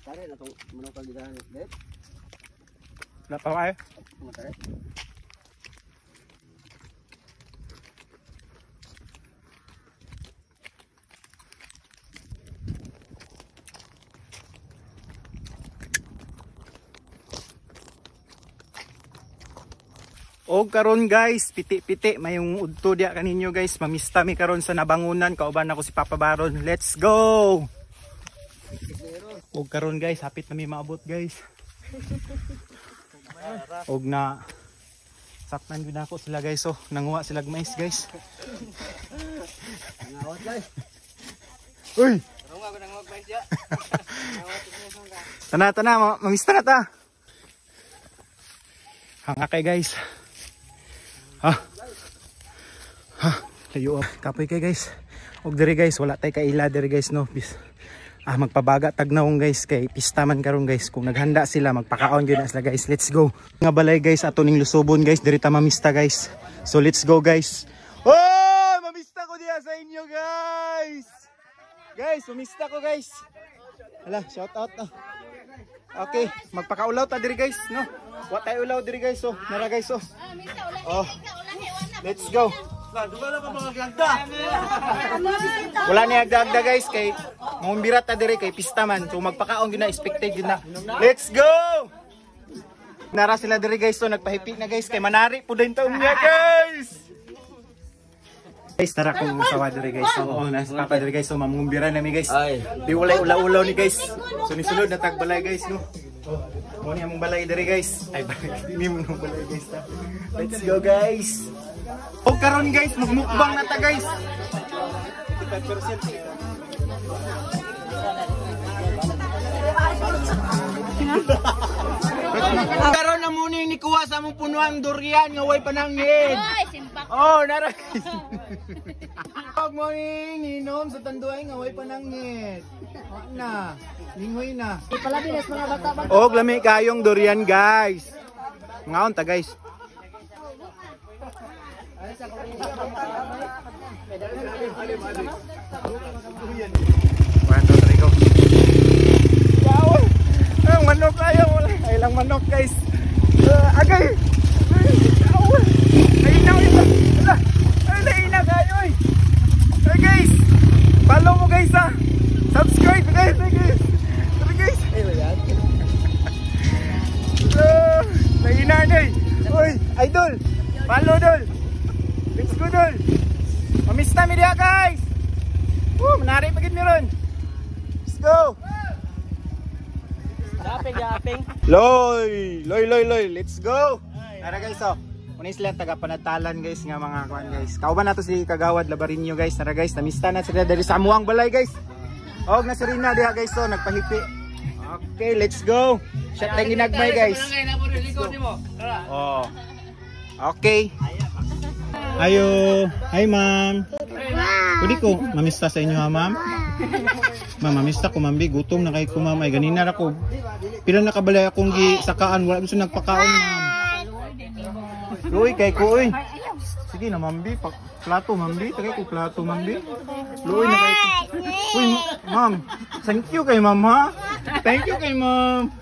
Tari na itong manok kaligahan. Wala pa kayo? Matari. O karon guys, piti-piti mayong udto dia kaninyo guys. Mamista mi karon sa Nabangunan, kauban ako si Papa Baron. Let's go. Og karon guys, hapit na mi maabot guys. Og na saktan gyud ako sila guys, so nanguha sila mais guys. Nangawat guys. Uy. Runga ko nangawat mais ya. Tana, mamista na ta. Hanga kay guys. Ha. Layo up. Kapoy kay guys. Og diri guys, wala tay kaila diri guys no. Magpabaga tagnawon guys kay pista man karon guys. Kung naghanda sila magpakaon gyud na sila guys. Let's go. Nga balay guys ato ning lusubon guys, diri ta mamista guys. So let's go guys. Oh, mamista ko diha sa inyo guys. Guys, mamista ko guys. Hala, shout out na. Okay, magpakaulaw ta diri guys, no. Wa tay ulaw diri guys, so nara guys, so. Oh. Let's go. Wala ni agda guys kay mumbirat ta diri kay pista man. So magpakaon gyud na, expected gyud na. Let's go. Nara sila diri guys, so nagpahipi na guys kay manari pud din taon niya guys. Guys, tara kung sawa diri guys. Oo, nasa papa diri guys, so mamumbiran nami guys. Di walay ulaw-ulaw ni guys. So ni sulod na tagbalay guys, no. Mo ni among balay diri guys. Ay, ini mo nang balay guys ta. Let's go guys. O karon guys, magmukbang na ta guys. 5%. Karon na muna ni kuha sa among punuan durian nga way panangin. Oh, nara. Good morning, inom sa tanduay nga way panangin. Na, lingoy na. Ipalabilas mga bata-bata. Og lami kayong durian guys. Ngaon ta guys. One, two, three, go. Wow! Ang manok kayo. Ay lang manok guys. Agay! Ay na ito. Ay na kayo. Ay guys. Follow mo guys ha. Subscribe guys. Tara guys. Ay ba yan? Naina na eh. Uy, idol. Follow dol. Let's go dol. Mamista mi dia guys. Menarik pagit mi ron. Let's go. Yaping. Loy. Let's go. Tara guys, oh. Una sila taga Panatalan guys nga mga kuan guys. Kauban nato si Kagawad Labarinyo guys. Tara guys, namista na sila dari sa amuang balay guys. Og na Serena diha guys, so nagpahipi. Okay, let's go. Shot lang ginagmay guys. Oh. Okay. Ayo. Hi ma'am. Pwede ko mamista sa inyo ha ma'am? Ma'am, mamista ko ma'am. Gutom na kayo ko ma'am. Ay ganina na ko. Pila nakabalay akong gisakaan. Wala gusto nagpakaon ma'am. Luoy kay ko oy. Sige na ma'am. Plato ma'am. Tagay ko plato ma'am. Luoy na kayo ko. Uy ma'am. Thank you kay ma'am ha. Thank you kay ma'am.